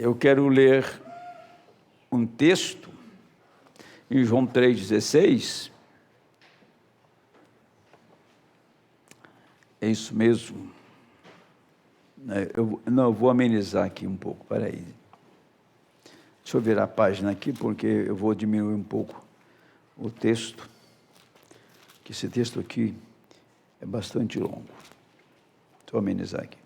Eu quero ler um texto em João 3,16. É isso mesmo. Eu vou amenizar aqui um pouco, peraí. Deixa eu virar a página aqui, porque eu vou diminuir um pouco o texto, que esse texto aqui é bastante longo. Deixa eu amenizar aqui.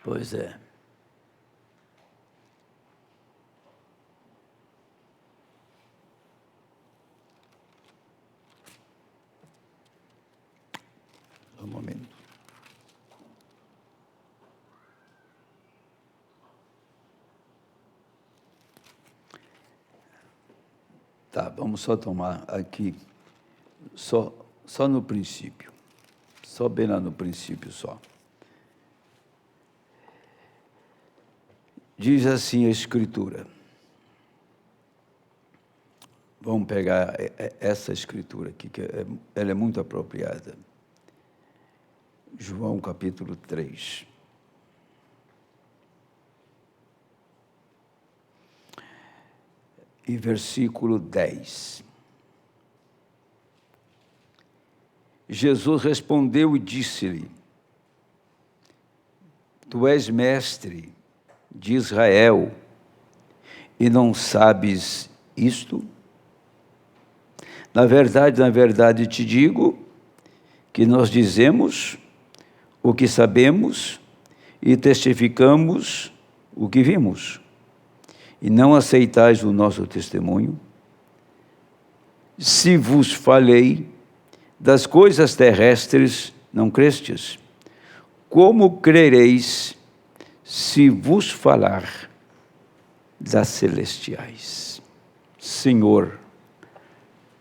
Pois é. Um momento. Tá, vamos só tomar aqui, só no princípio. Só bem lá no princípio só. Diz assim a Escritura. Vamos pegar essa Escritura aqui, que ela é muito apropriada. João capítulo 3. E versículo 10. Jesus respondeu e disse-lhe: Tu és mestre de Israel e não sabes isto? Na verdade te digo que nós dizemos o que sabemos e testificamos o que vimos, e não aceitais o nosso testemunho. Se vos falei das coisas terrestres, não crestes, como crereis se vos falar das celestiais? Senhor,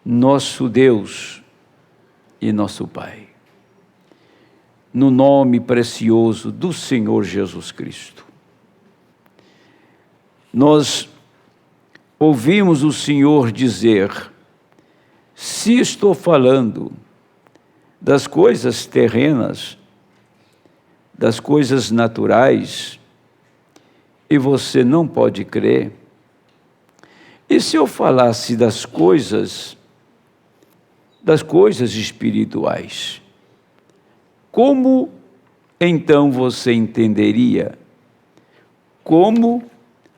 nosso Deus e nosso Pai, no nome precioso do Senhor Jesus Cristo, nós ouvimos o Senhor dizer: se estou falando das coisas terrenas, das coisas naturais, e você não pode crer, e se eu falasse das coisas espirituais, como então você entenderia como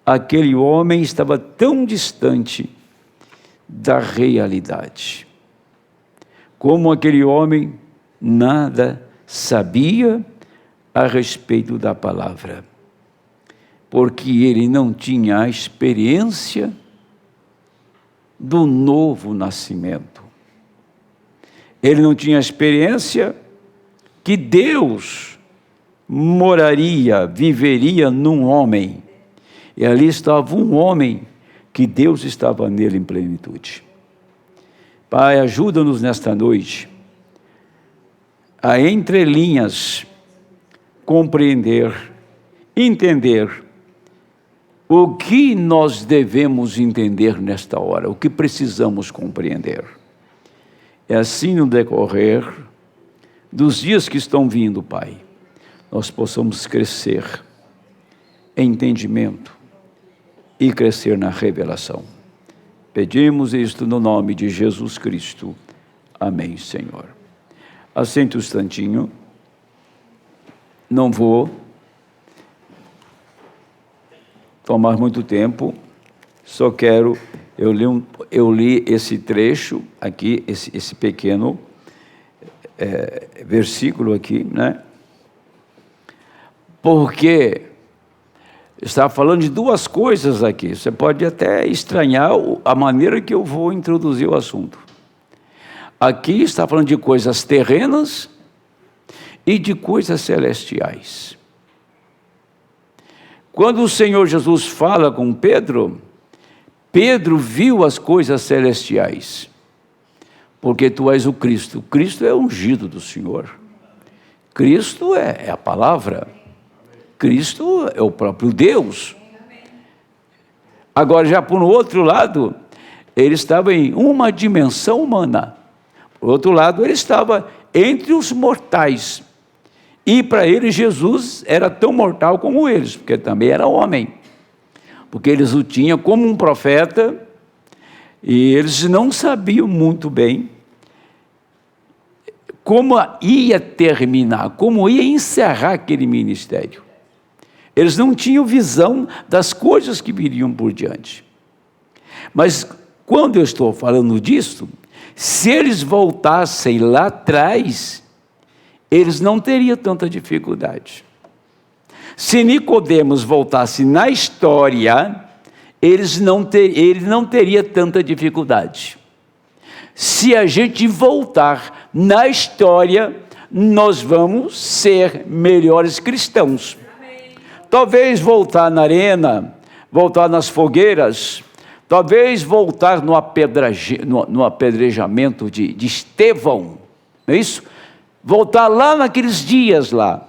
aquele homem estava tão distante da realidade? Como aquele homem nada sabia a respeito da palavra, porque ele não tinha a experiência do novo nascimento. Ele não tinha a experiência que Deus moraria, viveria num homem. E ali estava um homem que Deus estava nele em plenitude. Pai, ajuda-nos nesta noite a, entre linhas, compreender, entender o que nós devemos entender nesta hora, o que precisamos compreender. É assim no decorrer dos dias que estão vindo, Pai, nós possamos crescer em entendimento e crescer na revelação. Pedimos isto no nome de Jesus Cristo. Amém, Senhor. Assente um instantinho. Não vou tomar muito tempo. Só quero... Eu li esse trecho aqui, esse pequeno versículo aqui, né? Porque está falando de duas coisas aqui. Você pode até estranhar a maneira que eu vou introduzir o assunto. Aqui está falando de coisas terrenas e de coisas celestiais. Quando o Senhor Jesus fala com Pedro, Pedro viu as coisas celestiais, porque tu és o Cristo. Cristo é ungido do Senhor. Cristo é a palavra. Cristo é o próprio Deus. Agora, já por outro lado, ele estava em uma dimensão humana. Por outro lado, ele estava entre os mortais. E para ele, Jesus era tão mortal como eles, porque também era homem. Porque eles o tinham como um profeta, e eles não sabiam muito bem como ia terminar, como ia encerrar aquele ministério. Eles não tinham visão das coisas que viriam por diante. Mas quando eu estou falando disso, se eles voltassem lá atrás, eles não teriam tanta dificuldade. Se Nicodemos voltasse na história, ele não teria tanta dificuldade. Se a gente voltar na história, nós vamos ser melhores cristãos. Talvez voltar na arena, voltar nas fogueiras, talvez voltar no apedrejamento de Estevão, não é isso? Voltar lá naqueles dias lá.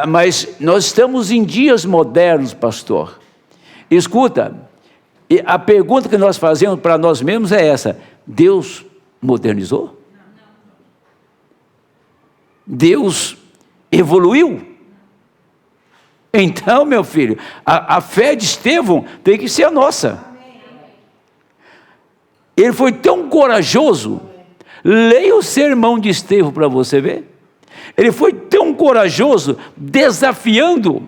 Mas nós estamos em dias modernos, pastor. Escuta, a pergunta que nós fazemos para nós mesmos é essa: Deus modernizou? Deus evoluiu? Então, meu filho, a fé de Estevão tem que ser a nossa. Ele foi tão corajoso. Leia o sermão de Estevão para você ver. Ele foi tão corajoso, desafiando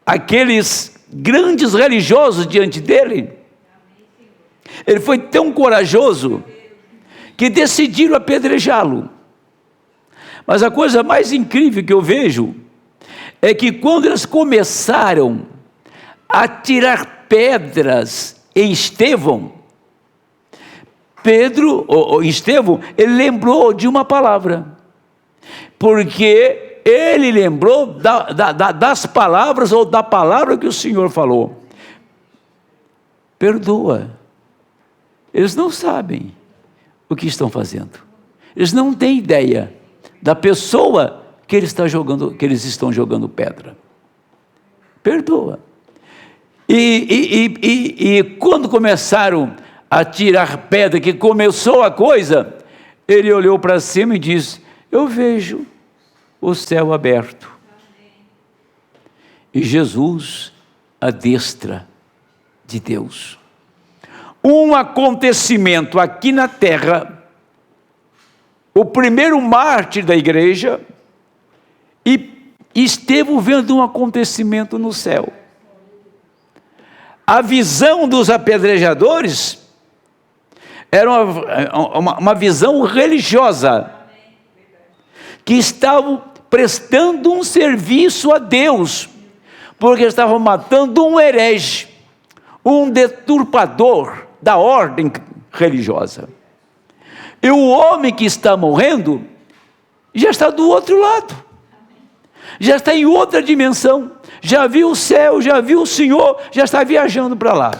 aqueles grandes religiosos diante dele. Ele foi tão corajoso que decidiram apedrejá-lo. Mas a coisa mais incrível que eu vejo é que quando eles começaram a tirar pedras em Estevão, Estevão, ele lembrou de uma palavra, porque ele lembrou das palavras, ou da palavra que o Senhor falou: perdoa. Eles não sabem o que estão fazendo, eles não têm ideia da pessoa que eles estão jogando pedra. Perdoa. E quando começaram a tirar pedra, que começou a coisa, ele olhou para cima e disse: eu vejo o céu aberto. E Jesus, à destra de Deus. Um acontecimento aqui na terra, o primeiro mártir da igreja, e Estevão vendo um acontecimento no céu. A visão dos apedrejadores era uma visão religiosa, que estavam prestando um serviço a Deus, porque estavam matando um herege, um deturpador da ordem religiosa. E o homem que está morrendo já está do outro lado, já está em outra dimensão, já viu o céu, já viu o Senhor, já está viajando para lá.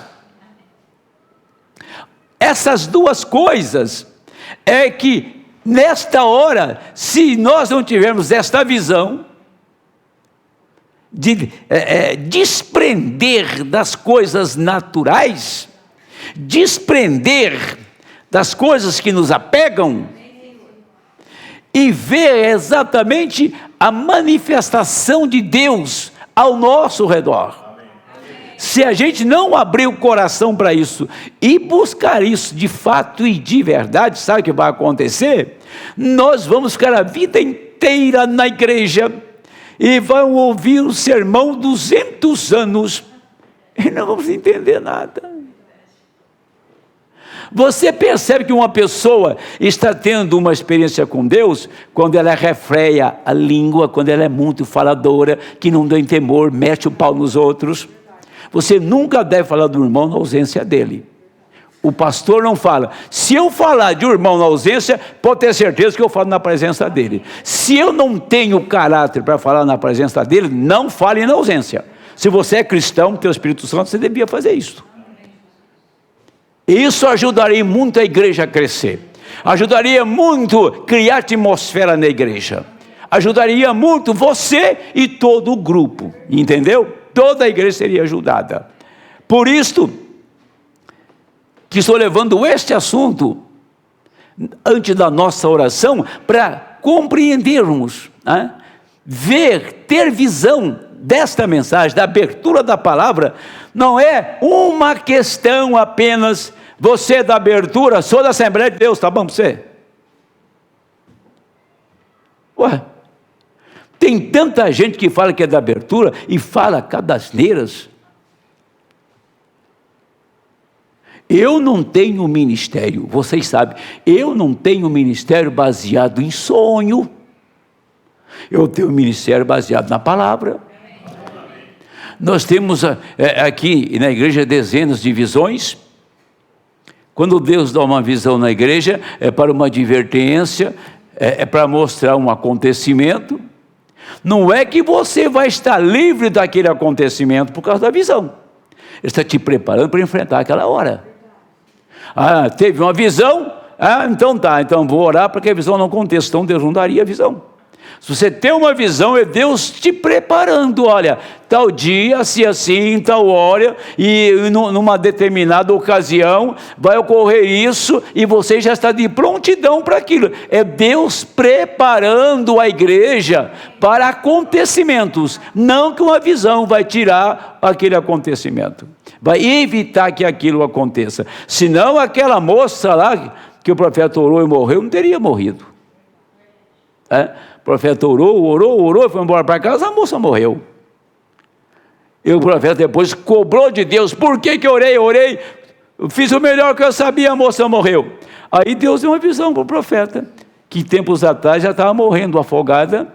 Essas duas coisas é que nesta hora, se nós não tivermos esta visão de desprender das coisas naturais, desprender das coisas que nos apegam, e ver exatamente a manifestação de Deus ao nosso redor. Se a gente não abrir o coração para isso e buscar isso de fato e de verdade, sabe o que vai acontecer? Nós vamos ficar a vida inteira na igreja e vamos ouvir o sermão 200 anos e não vamos entender nada. Você percebe que uma pessoa está tendo uma experiência com Deus quando ela refreia a língua, quando ela é muito faladora, que não tem temor, mete o pau nos outros. Você nunca deve falar do irmão na ausência dele. O pastor não fala. Se eu falar de um irmão na ausência, pode ter certeza que eu falo na presença dele. Se eu não tenho caráter para falar na presença dele, não fale na ausência. Se você é cristão, tem o Espírito Santo, você devia fazer isso. Isso ajudaria muito a igreja a crescer. Ajudaria muito a criar atmosfera na igreja. Ajudaria muito você e todo o grupo. Entendeu? Toda a igreja seria ajudada. Por isto que estou levando este assunto antes da nossa oração, para compreendermos, né? Ver, ter visão desta mensagem, da abertura da palavra, não é uma questão apenas, você é da abertura, sou da Assembleia de Deus, tá bom para você? Ué, tem tanta gente que fala que é da abertura e fala cada asneiras. Eu não tenho ministério, vocês sabem, eu não tenho ministério baseado em sonho, eu tenho ministério baseado na palavra. Nós temos aqui na igreja dezenas de visões. Quando Deus dá uma visão na igreja, é para uma advertência, é para mostrar um acontecimento. Não é que você vai estar livre daquele acontecimento por causa da visão. Ele está te preparando para enfrentar aquela hora. Ah, teve uma visão? Ah, então tá, então vou orar para que a visão não aconteça, então Deus não daria a visão. Se você tem uma visão, é Deus te preparando, olha, tal dia, assim, tal hora, e numa determinada ocasião, vai ocorrer isso, e você já está de prontidão para aquilo. É Deus preparando a igreja para acontecimentos, não que uma visão vai tirar aquele acontecimento, vai evitar que aquilo aconteça. Senão aquela moça lá, que o profeta orou e morreu, não teria morrido. O profeta orou, foi embora para casa, a moça morreu. E o profeta depois cobrou de Deus, por que eu orei? Eu fiz o melhor que eu sabia, a moça morreu. Aí Deus deu uma visão para o profeta, que tempos atrás já estava morrendo afogada,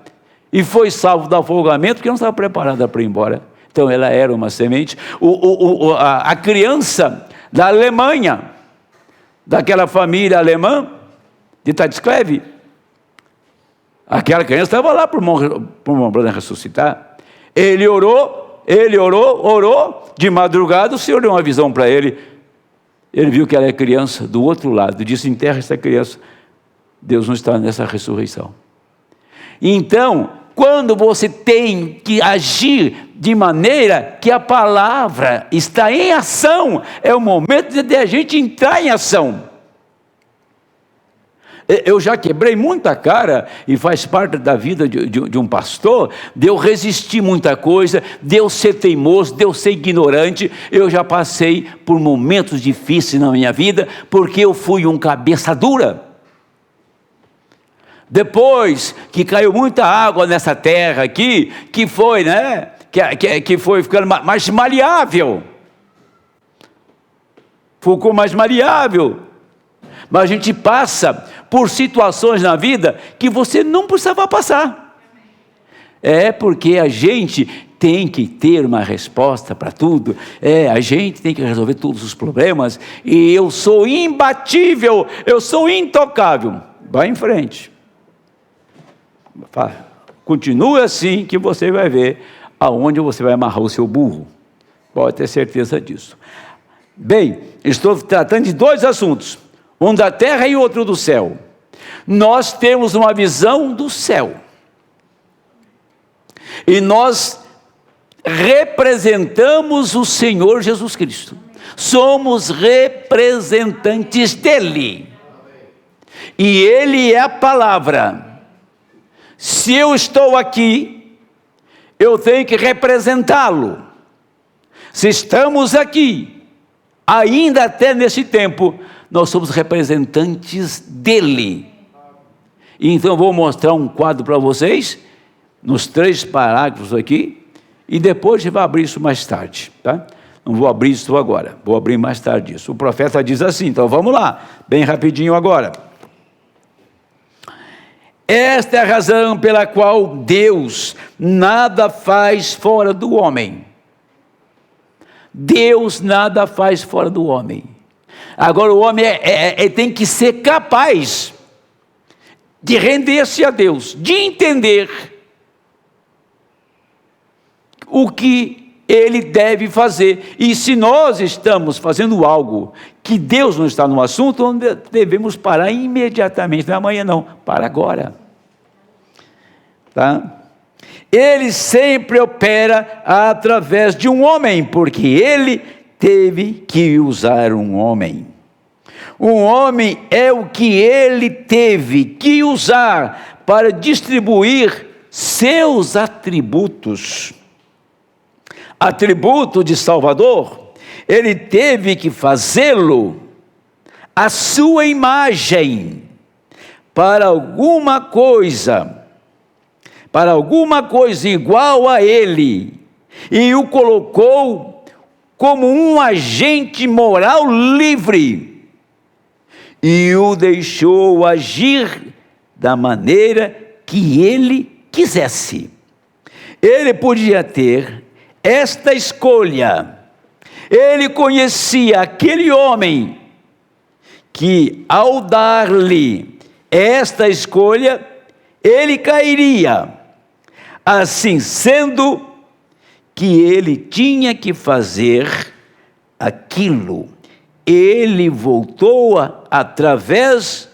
e foi salvo do afogamento, porque não estava preparada para ir embora. Então ela era uma semente. A criança da Alemanha, daquela família alemã, de Tatskleve, aquela criança estava lá para o irmão ressuscitar. Ele orou, de madrugada, o Senhor deu uma visão para ele. Ele viu que ela é criança do outro lado, disse, enterra essa criança. Deus não está nessa ressurreição. Então, quando você tem que agir de maneira que a palavra está em ação, é o momento de a gente entrar em ação. Eu já quebrei muita cara, e faz parte da vida de um pastor, de eu resistir muita coisa, de eu ser teimoso, de eu ser ignorante. Eu já passei por momentos difíceis na minha vida, porque eu fui um cabeça dura. Depois que caiu muita água nessa terra aqui, que foi, né, que foi ficando mais maleável, ficou mais maleável. Mas a gente passa por situações na vida que você não precisava passar. É porque a gente tem que ter uma resposta para tudo. A gente tem que resolver todos os problemas. E eu sou imbatível, eu sou intocável. Vai em frente. Continue assim que você vai ver aonde você vai amarrar o seu burro. Pode ter certeza disso. Bem, estou tratando de dois assuntos. Um da terra e outro do céu. Nós temos uma visão do céu. E nós representamos o Senhor Jesus Cristo. Somos representantes dEle. E Ele é a palavra. Se eu estou aqui, eu tenho que representá-lo. Se estamos aqui, ainda até nesse tempo, nós somos representantes dEle. Então eu vou mostrar um quadro para vocês, nos 3 parágrafos aqui, e depois a gente vai abrir isso mais tarde, tá? Não vou abrir isso agora, vou abrir mais tarde isso. O profeta diz assim, então vamos lá, bem rapidinho agora. Esta é a razão pela qual Deus nada faz fora do homem. Deus nada faz fora do homem. Agora o homem tem que ser capaz de render-se a Deus, de entender o que Ele deve fazer. E se nós estamos fazendo algo que Deus não está no assunto, devemos parar imediatamente. Não é amanhã não, para agora. Tá? Ele sempre opera através de um homem, porque Ele teve que usar um homem. Um homem é o que ele teve que usar para distribuir seus atributos. Atributo de Salvador, ele teve que fazê-lo à sua imagem, para alguma coisa igual a ele, e o colocou como um agente moral livre, e o deixou agir da maneira que ele quisesse. Ele podia ter esta escolha. Ele conhecia aquele homem que, ao dar-lhe esta escolha, ele cairia. Assim sendo, que ele tinha que fazer aquilo. Ele voltou através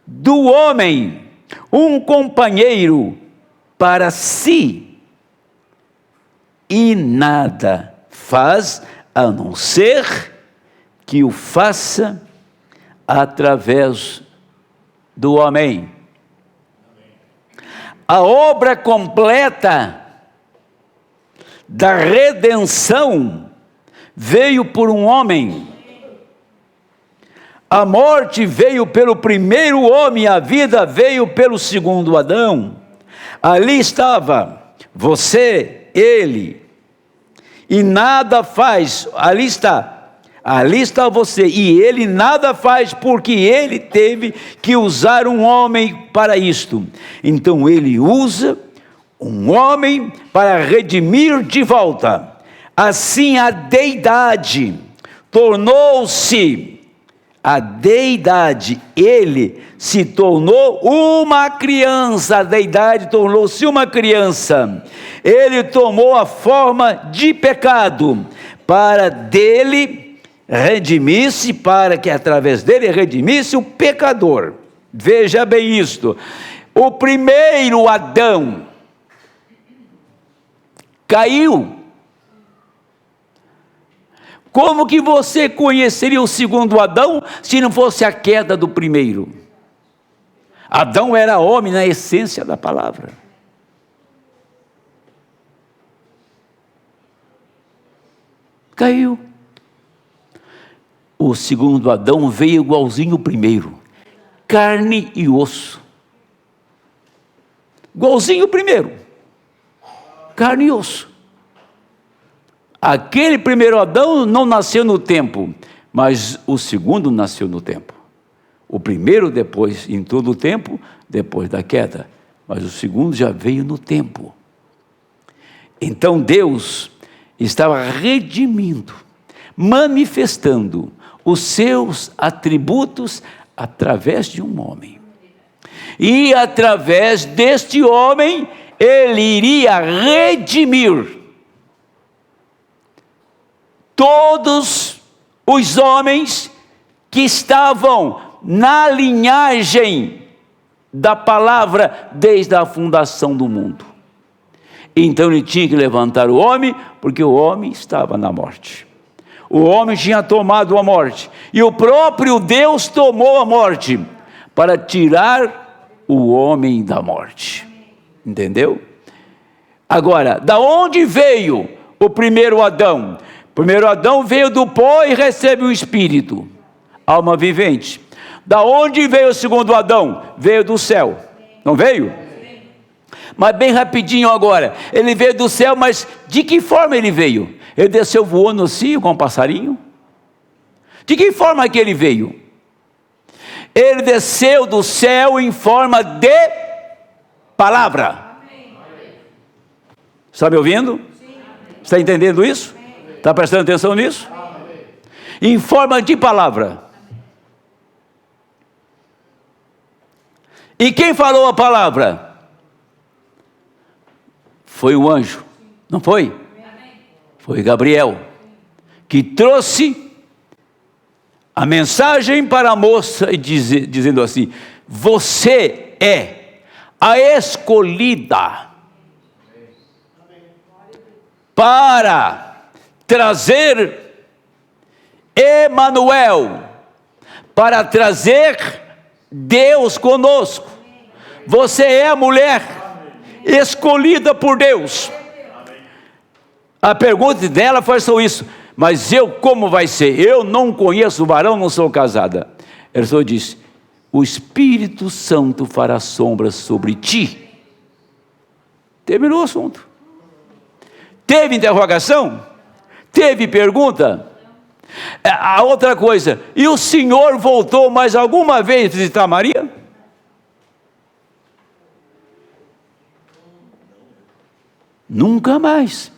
do homem, um companheiro para si, e nada faz a não ser que o faça através do homem. A obra completa da redenção veio por um homem. A morte veio pelo primeiro homem, a vida veio pelo segundo Adão. Ali estava você, ele, e nada faz. Ali está você, e ele nada faz, porque ele teve que usar um homem para isto. Então ele usa um homem para redimir de volta. Assim a deidade tornou-se a deidade, ele se tornou uma criança, a deidade tornou-se uma criança. Ele tomou a forma de pecado, para dele redimisse, para que através dele redimisse o pecador. Veja bem isto. O primeiro Adão caiu. Como que você conheceria o segundo Adão se não fosse a queda do primeiro? Adão era homem na essência da palavra. Caiu. O segundo Adão veio igualzinho o primeiro, carne e osso. Igualzinho o primeiro, carne e osso. Aquele primeiro Adão não nasceu no tempo, mas o segundo nasceu no tempo. O primeiro depois, em todo o tempo, depois da queda, mas o segundo já veio no tempo. Então Deus estava redimindo, manifestando os seus atributos através de um homem. E através deste homem, ele iria redimir todos os homens que estavam na linhagem da palavra desde a fundação do mundo. Então ele tinha que levantar o homem, porque o homem estava na morte. O homem tinha tomado a morte, e o próprio Deus tomou a morte, para tirar o homem da morte. Entendeu? Agora, da onde veio o primeiro Adão? O primeiro Adão veio do pó e recebe um espírito, alma vivente. Da onde veio o segundo Adão? Veio do céu, não veio? Mas bem rapidinho agora, ele veio do céu, mas de que forma ele veio? Ele desceu voando assim, com um passarinho? De que forma que ele veio? Ele desceu do céu em forma de palavra. Está me ouvindo? Está entendendo isso? Está prestando atenção nisso? Em forma de palavra. E quem falou a palavra? Foi o anjo, não foi? Foi Gabriel, que trouxe a mensagem para a moça, dizendo assim: você é a escolhida para trazer Emanuel, para trazer Deus conosco. Você é a mulher escolhida por Deus. A pergunta dela foi só isso: mas eu, como vai ser? Eu não conheço o varão, não sou casada. Ela só disse: o Espírito Santo fará sombras sobre ti. Terminou o assunto. Teve interrogação? Teve pergunta? A outra coisa: e o Senhor voltou mais alguma vez visitar Maria? Nunca mais.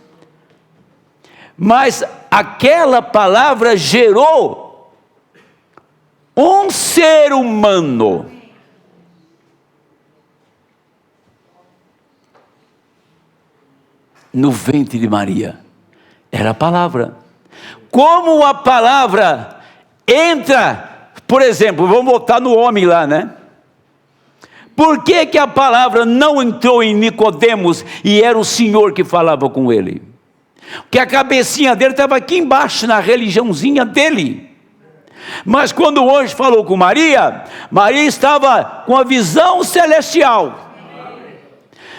Mas aquela palavra gerou um ser humano. No ventre de Maria. Era a palavra. Como a palavra entra, por exemplo, vamos voltar no homem lá, né? Por que que a palavra não entrou em Nicodemos e era o Senhor que falava com ele? Porque a cabecinha dele estava aqui embaixo, na religiãozinha dele. Mas quando o anjo falou com Maria, Maria estava com a visão celestial.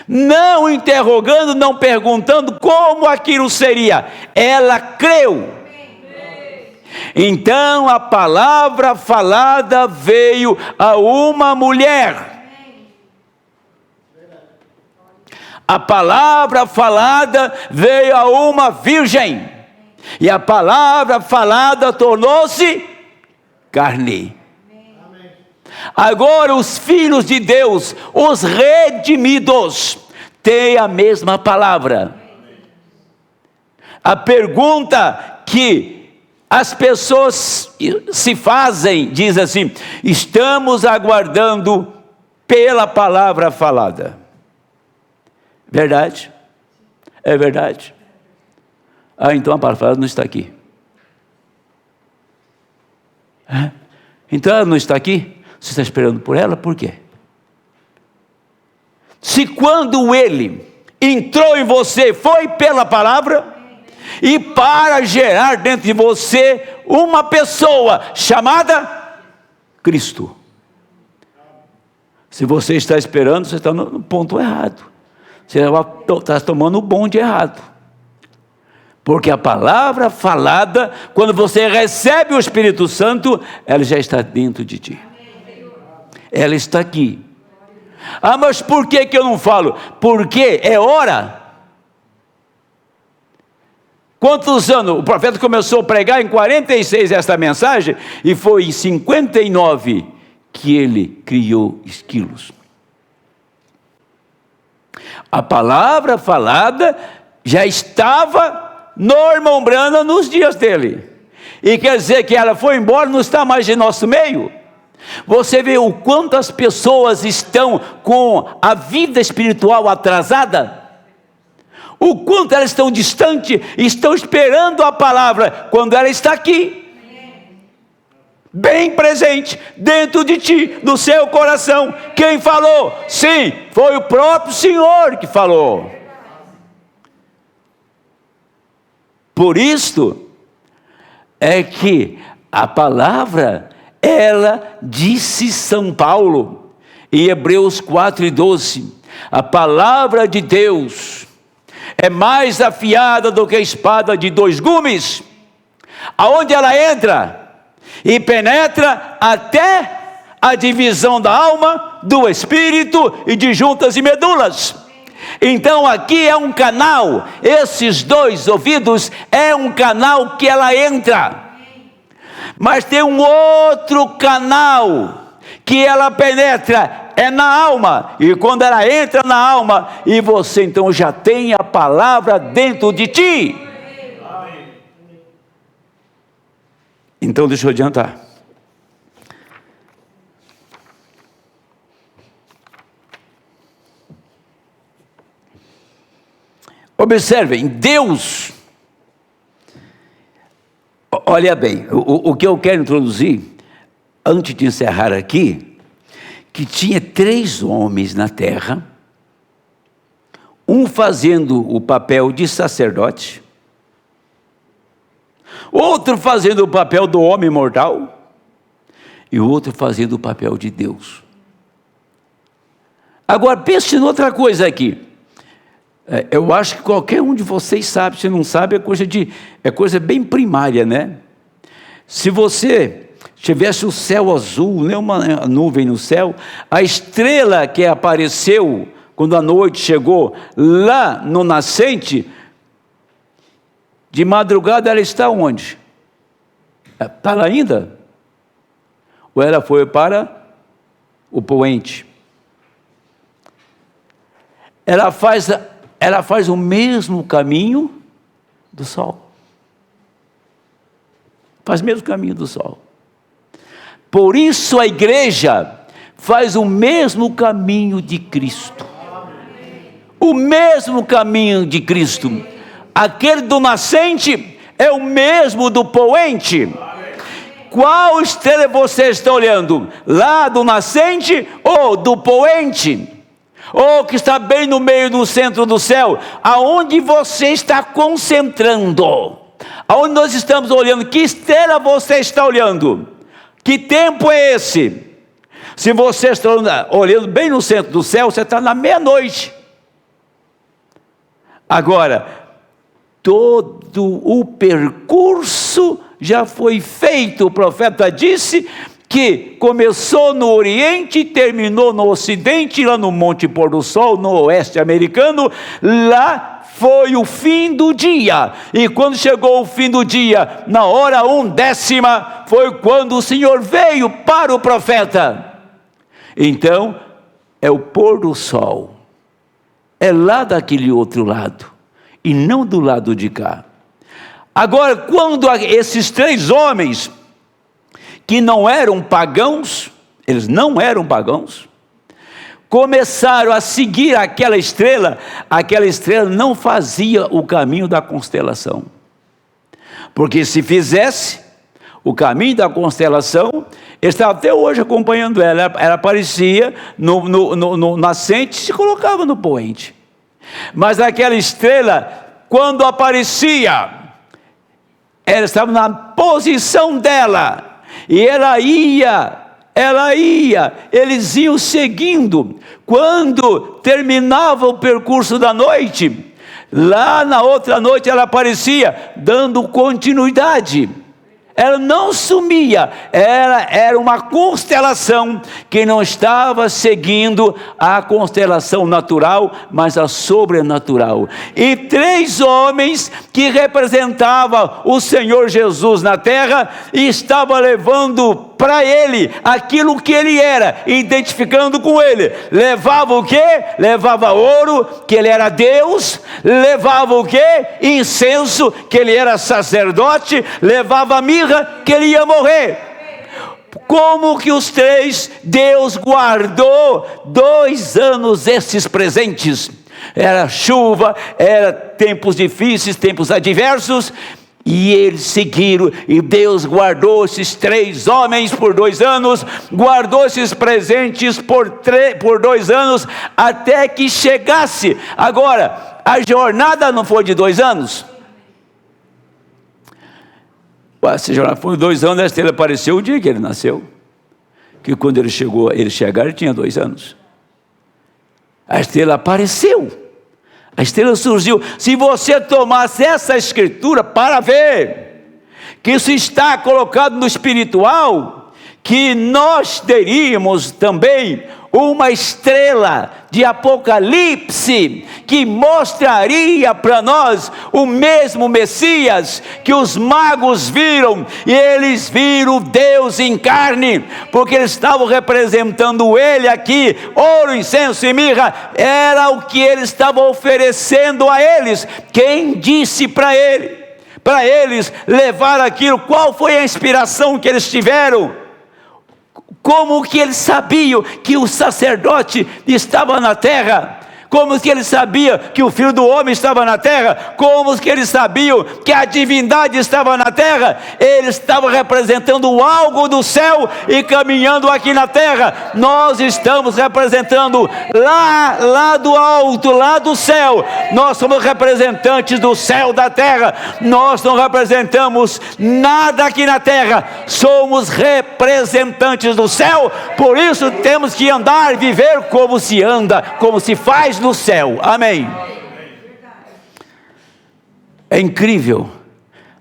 Não interrogando, não perguntando como aquilo seria. Ela creu. Então a palavra falada veio a uma mulher. A palavra falada veio a uma virgem. E a palavra falada tornou-se carne. Agora os filhos de Deus, os redimidos, têm a mesma palavra. A pergunta que as pessoas se fazem, diz assim: estamos aguardando pela palavra falada. Verdade? É verdade? Então a palavra falada não está aqui. Então ela não está aqui? Você está esperando por ela? Por quê? Se quando ele entrou em você foi pela palavra, e para gerar dentro de você uma pessoa chamada Cristo. Se você está esperando, você está no ponto errado. Você está tomando o bonde errado. Porque a palavra falada, quando você recebe o Espírito Santo, ela já está dentro de ti. Ela está aqui. Mas por que eu não falo? Porque é hora. Quantos anos? O profeta começou a pregar em 46 esta mensagem, e foi em 59 que ele criou esquilos. A palavra falada já estava no irmão Branham nos dias dele. E quer dizer que ela foi embora, não está mais em nosso meio. Você vê o quanto as pessoas estão com a vida espiritual atrasada? O quanto elas estão distantes, estão esperando a palavra, quando ela está aqui, bem presente, dentro de ti, no seu coração. Quem falou? Sim, foi o próprio Senhor que falou. Por isso, é que a palavra, ela disse São Paulo, em Hebreus 4:12, a palavra de Deus é mais afiada do que a espada de 2 gumes, aonde ela entra e penetra até a divisão da alma, do espírito e de juntas e medulas. Então aqui é um canal, esses 2 ouvidos é um canal que ela entra. Mas tem um outro canal que ela penetra, é na alma. E quando ela entra na alma, e você então já tem a palavra dentro de ti. Então deixa eu adiantar. Observem, Deus, olha bem, o que eu quero introduzir, antes de encerrar aqui, que tinha 3 homens na terra, um fazendo o papel de sacerdote, outro fazendo o papel do homem mortal, e o outro fazendo o papel de Deus. Agora pense em outra coisa aqui. Eu acho que qualquer um de vocês sabe, se não sabe, é coisa bem primária, né? Se você tivesse o céu azul, nem uma nuvem no céu, a estrela que apareceu quando a noite chegou lá no nascente, de madrugada ela está onde? Está lá ainda? Ou ela foi para o poente? Ela faz o mesmo caminho do sol. Faz o mesmo caminho do sol. Por isso a igreja faz o mesmo caminho de Cristo. O mesmo caminho de Cristo. Aquele do nascente é o mesmo do poente. Qual estrela você está olhando? Lá do nascente ou do poente? Ou que está bem no meio do centro do céu? Aonde você está concentrando? Aonde nós estamos olhando? Que estrela você está olhando? Que tempo é esse? Se você está olhando bem no centro do céu, você está na meia-noite. Agora, todo o percurso já foi feito. O profeta disse que começou no Oriente e terminou no Ocidente, lá no Monte Pôr do Sol, no Oeste americano. Lá foi o fim do dia, e quando chegou o fim do dia, na hora 1/10, foi quando o Senhor veio para o profeta. Então, é o pôr do sol, é lá daquele outro lado, e não do lado de cá. Agora, quando esses 3 homens, que não eram pagãos, eles não eram pagãos, começaram a seguir aquela estrela não fazia o caminho da constelação. Porque se fizesse o caminho da constelação, ele estava até hoje acompanhando ela aparecia no nascente e se colocava no poente. Mas aquela estrela, quando aparecia, ela estava na posição dela, e ela ia, eles iam seguindo. Quando terminava o percurso da noite, lá na outra noite ela aparecia, dando continuidade. Ela não sumia, ela era uma constelação que não estava seguindo a constelação natural, mas a sobrenatural. E 3 homens que representavam o Senhor Jesus na terra, e estavam levando para ele aquilo que ele era, identificando com ele. Levava o quê? Levava ouro, que ele era Deus. Levava o quê? Incenso, que ele era sacerdote. Levava mirra, que ele ia morrer. Como que os 3, Deus guardou 2 anos esses presentes? Era chuva, era tempos difíceis, tempos adversos, e eles seguiram, e Deus guardou esses 3 homens por 2 anos, guardou esses presentes por 2 anos, até que chegasse. Agora, a jornada não foi de 2 anos? Essa jornada foi 2 anos, a estrela apareceu o dia que ele nasceu, que quando ele chegar, ele tinha 2 anos. A estrela apareceu. A estrela surgiu. Se você tomasse essa escritura para ver que isso está colocado no espiritual, que nós teríamos também uma estrela de Apocalipse, que mostraria para nós o mesmo Messias que os magos viram, e eles viram Deus em carne, porque eles estavam representando ele aqui. Ouro, incenso e mirra era o que eles estavam oferecendo a eles. Quem disse para eles levar aquilo? Qual foi a inspiração que eles tiveram? Como que eles sabiam que o sacerdote estava na terra? Como que eles sabiam que o Filho do Homem estava na terra? Como que eles sabiam que a divindade estava na terra? Eles estavam representando algo do céu e caminhando aqui na terra. Nós estamos representando lá do alto, lá do céu. Nós somos representantes do céu, da terra. Nós não representamos nada aqui na terra. Somos representantes do céu. Por isso temos que andar, viver como se anda, como se faz no céu. Amém. É incrível,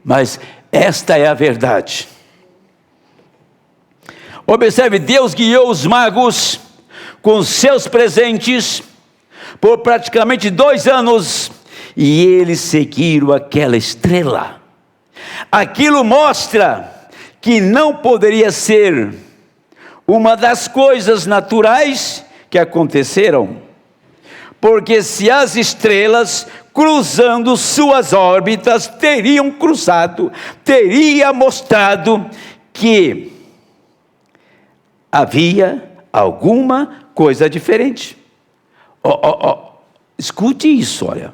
mas esta é a verdade. Observe, Deus guiou os magos com seus presentes por praticamente 2 anos, e eles seguiram aquela estrela. Aquilo mostra que não poderia ser uma das coisas naturais que aconteceram, porque se as estrelas cruzando suas órbitas teriam cruzado, teria mostrado que havia alguma coisa diferente. Escute isso, olha.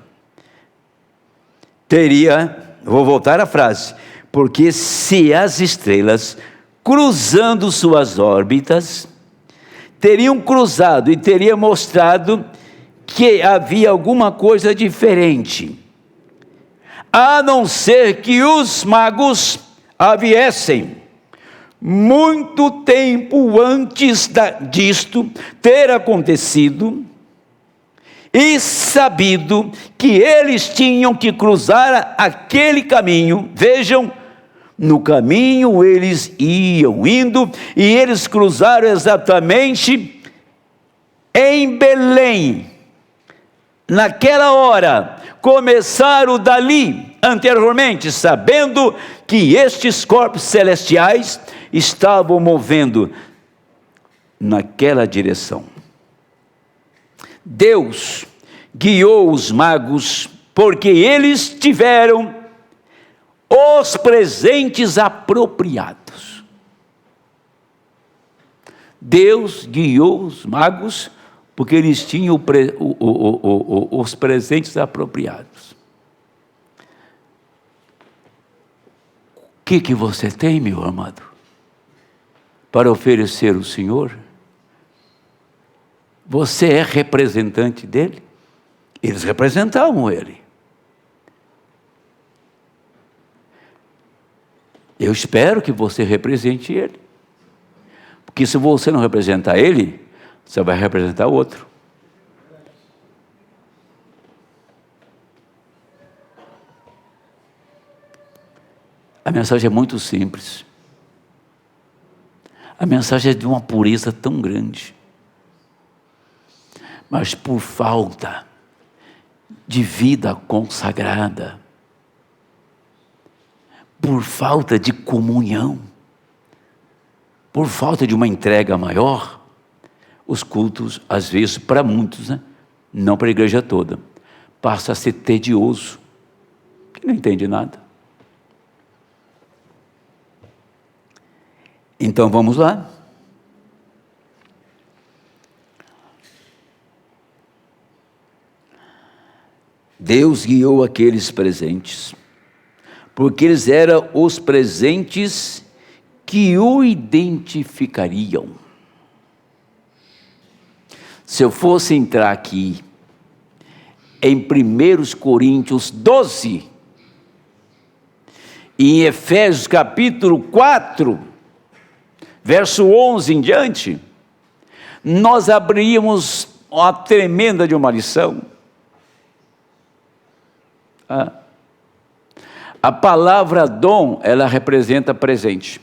Vou voltar à frase, porque se as estrelas cruzando suas órbitas teriam cruzado e teria mostrado que havia alguma coisa diferente, a não ser que os magos viessem muito tempo antes disto ter acontecido e sabido que eles tinham que cruzar aquele caminho. Vejam, no caminho eles iam indo, e eles cruzaram exatamente em Belém. Naquela hora, começaram dali, anteriormente, sabendo que estes corpos celestiais estavam movendo naquela direção. Deus guiou os magos, porque eles tiveram os presentes apropriados. Deus guiou os magos, porque eles tinham os presentes apropriados. O que você tem, meu amado, para oferecer ao Senhor? Você é representante dele? Eles representavam ele. Eu espero que você represente ele. Porque se você não representar ele, você vai representar o outro. A mensagem é muito simples. A mensagem é de uma pureza tão grande. Mas por falta de vida consagrada, por falta de comunhão, por falta de uma entrega maior, os cultos, às vezes, para muitos, não para a igreja toda, passa a ser tedioso, que não entende nada. Então vamos lá. Deus guiou aqueles presentes, porque eles eram os presentes que o identificariam. Se eu fosse entrar aqui em 1 Coríntios 12, e em Efésios capítulo 4, verso 11 em diante, nós abriríamos uma tremenda de uma lição. A palavra dom, ela representa presente.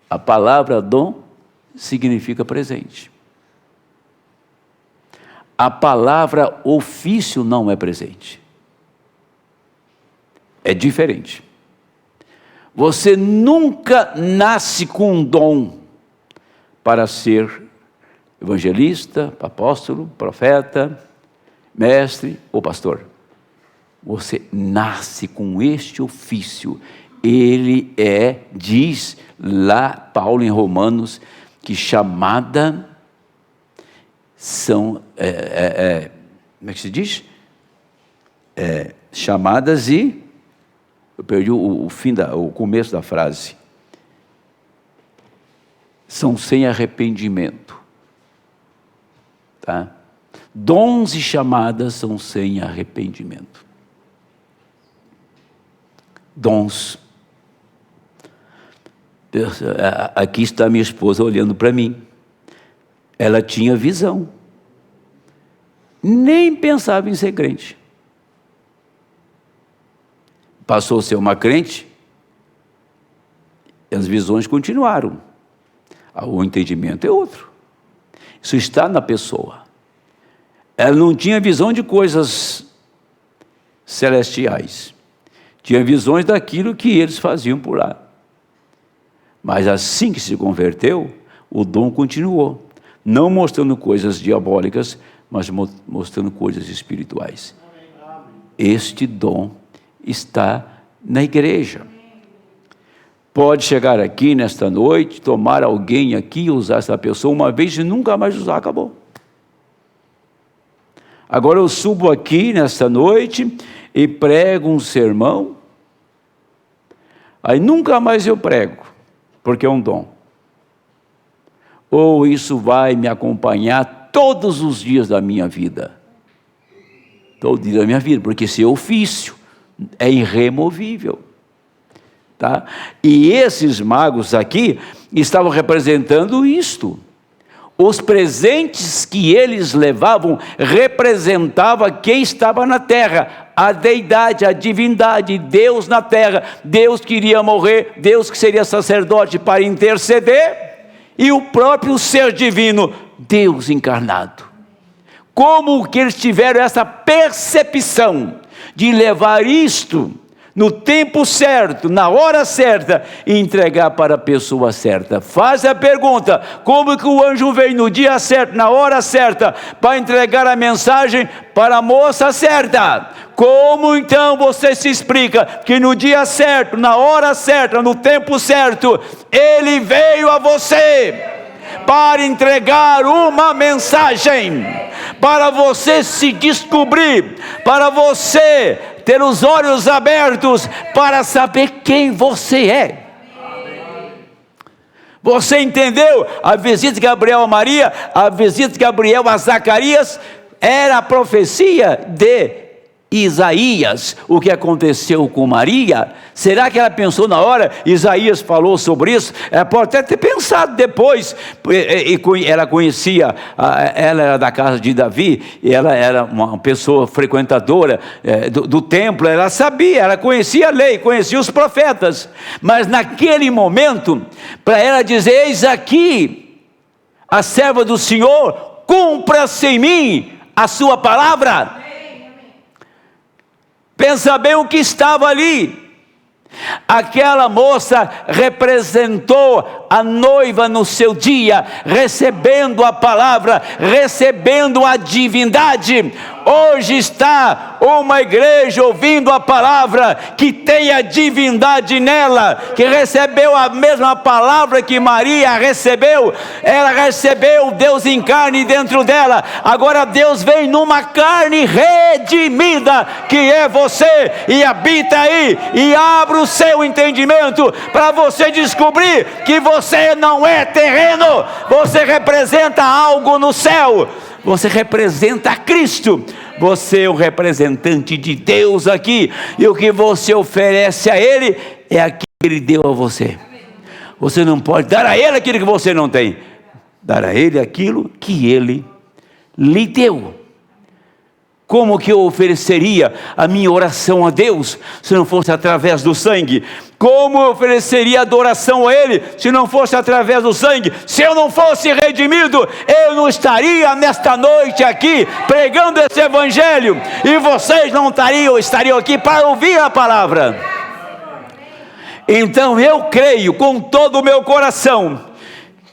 A palavra dom significa presente. A palavra ofício não é presente. É diferente. Você nunca nasce com um dom para ser evangelista, apóstolo, profeta, mestre ou pastor. Você nasce com este ofício. Ele diz lá Paulo em Romanos, que chamada são, como é que se diz? Chamadas e... Eu perdi o começo da frase. São sem arrependimento. Tá? Dons e chamadas são sem arrependimento. Dons. Aqui está minha esposa olhando para mim. Ela tinha visão. Nem pensava em ser crente. Passou a ser uma crente, e as visões continuaram. O entendimento é outro. Isso está na pessoa. Ela não tinha visão de coisas celestiais. Tinha visões daquilo que eles faziam por lá. Mas assim que se converteu, o dom continuou. Não mostrando coisas diabólicas, mas mostrando coisas espirituais. Este dom está na igreja. Pode chegar aqui nesta noite, tomar alguém aqui, usar essa pessoa uma vez e nunca mais usar, acabou. Agora eu subo aqui nesta noite e prego um sermão, aí nunca mais eu prego, porque é um dom. Ou isso vai me acompanhar todos os dias da minha vida. Todo dia da minha vida, porque esse ofício é irremovível. Tá? E esses magos aqui estavam representando isto. Os presentes que eles levavam representavam quem estava na terra, a deidade, a divindade, Deus na terra. Deus queria morrer, Deus que seria sacerdote para interceder, e o próprio ser divino, Deus encarnado. Como que eles tiveram essa percepção de levar isto no tempo certo, na hora certa, e entregar para a pessoa certa. Faz a pergunta: como que o anjo veio no dia certo, na hora certa, para entregar a mensagem para a moça certa? Como então você se explica que no dia certo, na hora certa, no tempo certo, ele veio a você para entregar uma mensagem, para você se descobrir, para você ter os olhos abertos para saber quem você é. Você entendeu? A visita de Gabriel a Maria, a visita de Gabriel a Zacarias, era a profecia de Isaías. O que aconteceu com Maria? Será que ela pensou na hora? Isaías falou sobre isso. Ela pode até ter pensado depois. Ela conhecia, ela era da casa de Davi, e ela era uma pessoa frequentadora do templo. Ela sabia, ela conhecia a lei, conhecia os profetas. Mas naquele momento, para ela dizer: eis aqui a serva do Senhor, cumpra-se em mim a sua palavra. Pensa bem o que estava ali. Aquela moça representou a noiva no seu dia, recebendo a palavra, recebendo a divindade. Hoje está uma igreja ouvindo a palavra, que tem a divindade nela, que recebeu a mesma palavra que Maria recebeu. Ela recebeu Deus em carne dentro dela. Agora Deus vem numa carne redimida, que é você, e habita aí, e abre o seu entendimento para você descobrir que você não é terreno, você representa algo no céu. Você representa Cristo, você é o representante de Deus aqui, e o que você oferece a Ele é aquilo que Ele deu a você. Você não pode dar a Ele aquilo que você não tem, dar a Ele aquilo que Ele lhe deu. Como que eu ofereceria a minha oração a Deus, se não fosse através do sangue? Como eu ofereceria adoração a Ele, se não fosse através do sangue? Se eu não fosse redimido, eu não estaria nesta noite aqui, pregando esse evangelho, e vocês não estariam aqui para ouvir a palavra. Então eu creio com todo o meu coração,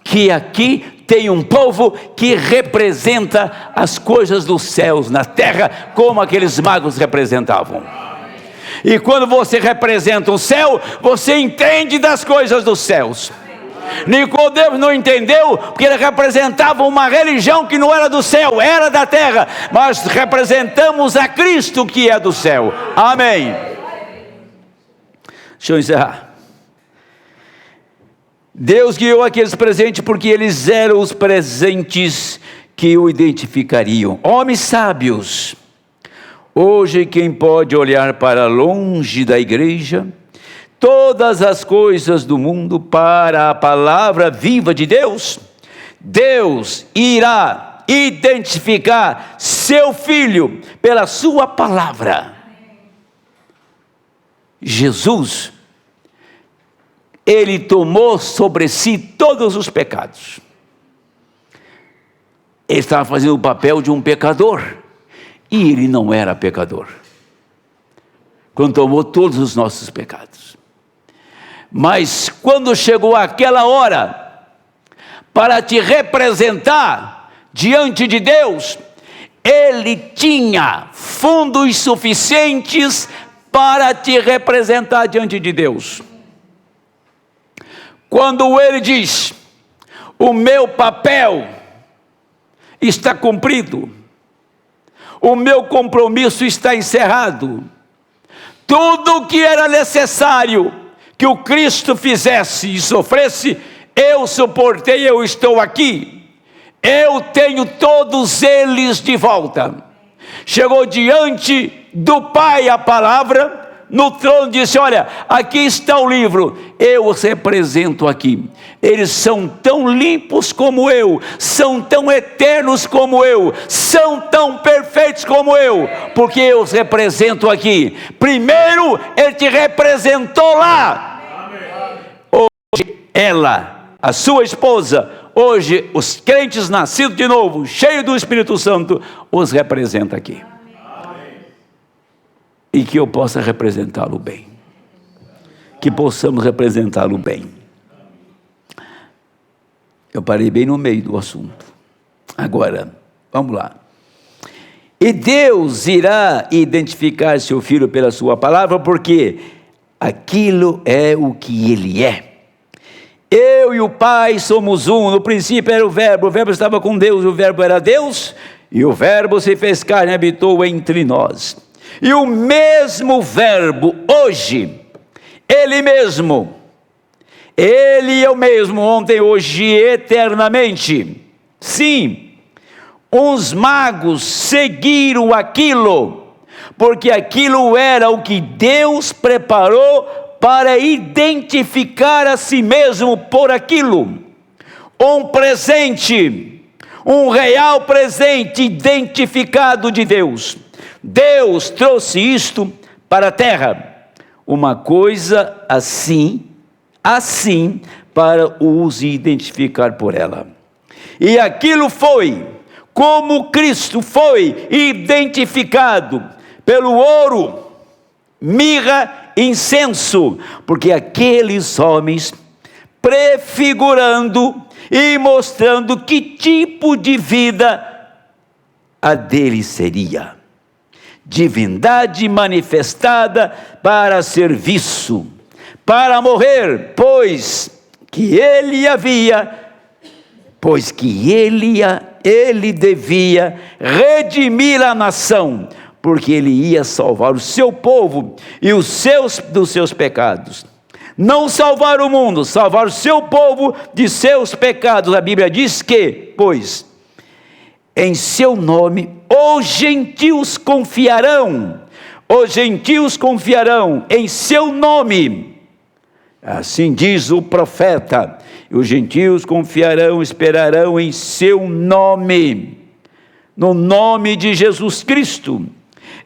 que aqui tem um povo que representa as coisas dos céus na terra, como aqueles magos representavam. E quando você representa o céu, você entende das coisas dos céus. Nicodemos não entendeu, porque ele representava uma religião que não era do céu, era da terra. Mas representamos a Cristo que é do céu. Amém. Deixa eu encerrar. Deus guiou aqueles presentes porque eles eram os presentes que o identificariam. Homens sábios. Hoje quem pode olhar para longe da igreja, todas as coisas do mundo, para a palavra viva de Deus, Deus irá identificar seu filho pela sua palavra. Jesus, ele tomou sobre si todos os pecados. Ele estava fazendo o papel de um pecador, e ele não era pecador, quando tomou todos os nossos pecados. Mas quando chegou aquela hora, para te representar diante de Deus, ele tinha fundos suficientes para te representar diante de Deus. Quando ele diz, o meu papel está cumprido, o meu compromisso está encerrado, tudo o que era necessário que o Cristo fizesse e sofresse, eu suportei, eu estou aqui, eu tenho todos eles de volta. Chegou diante do Pai a palavra, no trono disse, olha, aqui está o livro, eu os represento aqui, eles são tão limpos como eu, são tão eternos como eu, são tão perfeitos como eu, porque eu os represento aqui. Primeiro ele te representou lá. Hoje ela, a sua esposa, hoje os crentes nascidos de novo, cheios do Espírito Santo, os representa aqui. E que eu possa representá-lo bem, que possamos representá-lo bem. Eu parei bem no meio do assunto. Agora, vamos lá. E Deus irá identificar seu filho pela sua palavra, porque aquilo é o que ele é. Eu e o Pai somos um. No princípio era o verbo estava com Deus, o verbo era Deus, e o verbo se fez carne e habitou entre nós. E o mesmo verbo hoje, ele mesmo, ele é o mesmo ontem, hoje e eternamente. Sim, os magos seguiram aquilo, porque aquilo era o que Deus preparou para identificar a si mesmo por aquilo. Um presente, um real presente identificado de Deus. Deus trouxe isto para a terra, uma coisa assim, para os identificar por ela. E aquilo foi, como Cristo foi identificado pelo ouro, mirra, incenso, porque aqueles homens, prefigurando e mostrando que tipo de vida a dele seria. Divindade manifestada para serviço, para morrer, pois que ele devia redimir a nação, porque ele ia salvar o seu povo e dos seus pecados. Não salvar o mundo, salvar o seu povo de seus pecados. A Bíblia diz que, pois, em seu nome os gentios confiarão em seu nome. Assim diz o profeta, os gentios confiarão, esperarão em seu nome, no nome de Jesus Cristo.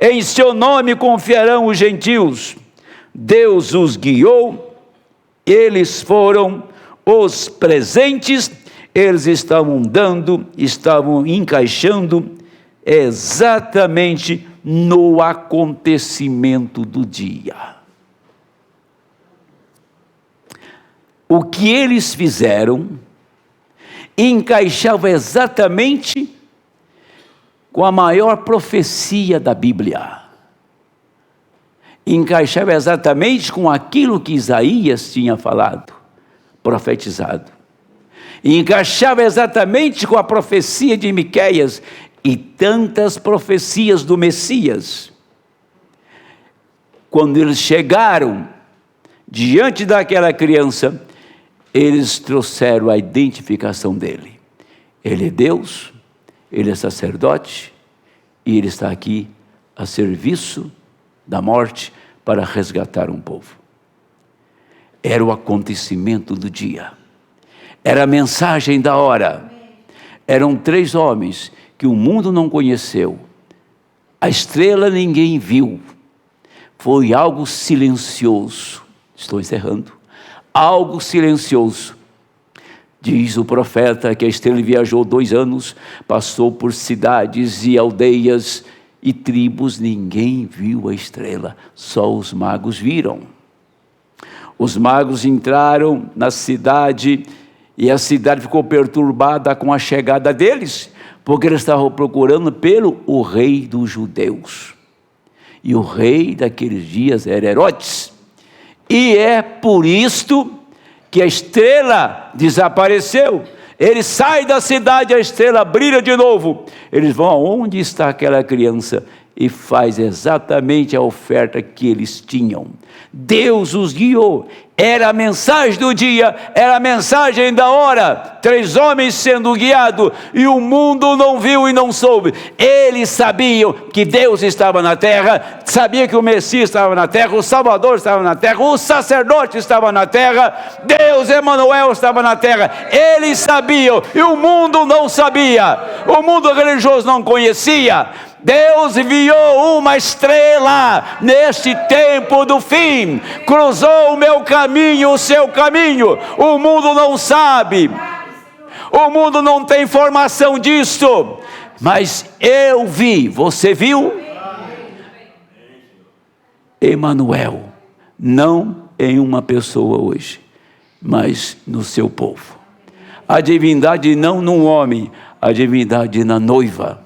Em seu nome confiarão os gentios. Deus os guiou, eles foram os presentes, eles estavam encaixando exatamente no acontecimento do dia. O que eles fizeram encaixava exatamente com a maior profecia da Bíblia. Encaixava exatamente com aquilo que Isaías tinha falado, profetizado. E encaixava exatamente com a profecia de Miqueias e tantas profecias do Messias. Quando eles chegaram diante daquela criança, eles trouxeram a identificação dele. Ele é Deus, ele é sacerdote, e ele está aqui a serviço da morte para resgatar um povo. Era o acontecimento do dia. Era a mensagem da hora. Eram 3 homens que o mundo não conheceu. A estrela ninguém viu. Foi algo silencioso. Estou encerrando. Algo silencioso. Diz o profeta que a estrela viajou 2 anos, passou por cidades e aldeias e tribos, ninguém viu a estrela, só os magos viram. Os magos entraram na cidade e a cidade ficou perturbada com a chegada deles, porque eles estavam procurando o rei dos judeus. E o rei daqueles dias era Herodes. E é por isto que a estrela desapareceu. Ele sai da cidade, a estrela brilha de novo. Eles vão aonde está aquela criança e faz exatamente a oferta que eles tinham. Deus os guiou. Era a mensagem do dia, era a mensagem da hora. 3 homens sendo guiados e o mundo não viu e não soube. Eles sabiam que Deus estava na terra, sabiam que o Messias estava na terra, o Salvador estava na terra, o sacerdote estava na terra, Deus Emanuel estava na terra. Eles sabiam e o mundo não sabia, o mundo religioso não conhecia. Deus enviou uma estrela neste tempo do fim, cruzou o meu caminho, o seu caminho. O mundo não sabe, o mundo não tem informação disso, mas eu vi. Você viu? Emanuel, não em uma pessoa hoje, mas no seu povo. A divindade não num homem, a divindade na noiva.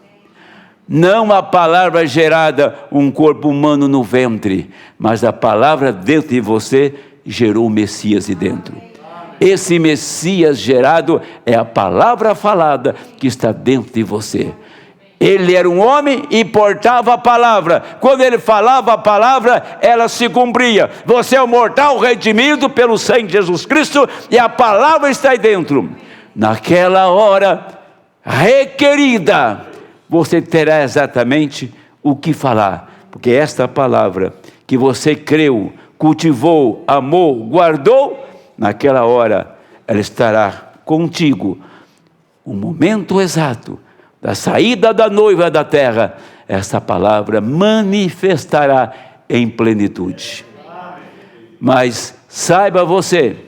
Não a palavra gerada, um corpo humano no ventre, mas a palavra dentro de você gerou o Messias de dentro. Esse Messias gerado é a palavra falada que está dentro de você. Ele era um homem e portava a palavra. Quando ele falava a palavra, ela se cumpria. Você é um mortal redimido pelo sangue de Jesus Cristo e a palavra está aí dentro. Naquela hora requerida, você terá exatamente o que falar, porque esta palavra que você creu, cultivou, amou, guardou, naquela hora ela estará contigo. O momento exato da saída da noiva da terra, essa palavra manifestará em plenitude. Mas saiba você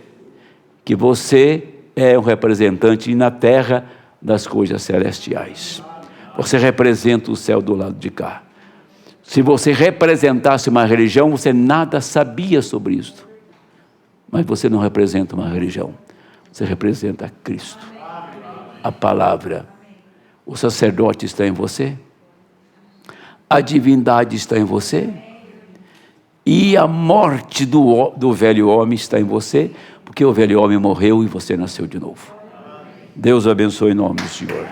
que você é um representante na terra das coisas celestiais. Você representa o céu do lado de cá. Se você representasse uma religião, você nada sabia sobre isso. Mas você não representa uma religião. Você representa Cristo. A palavra. O sacerdote está em você. A divindade está em você. E a morte do velho homem está em você, porque o velho homem morreu e você nasceu de novo. Deus abençoe em nome do Senhor.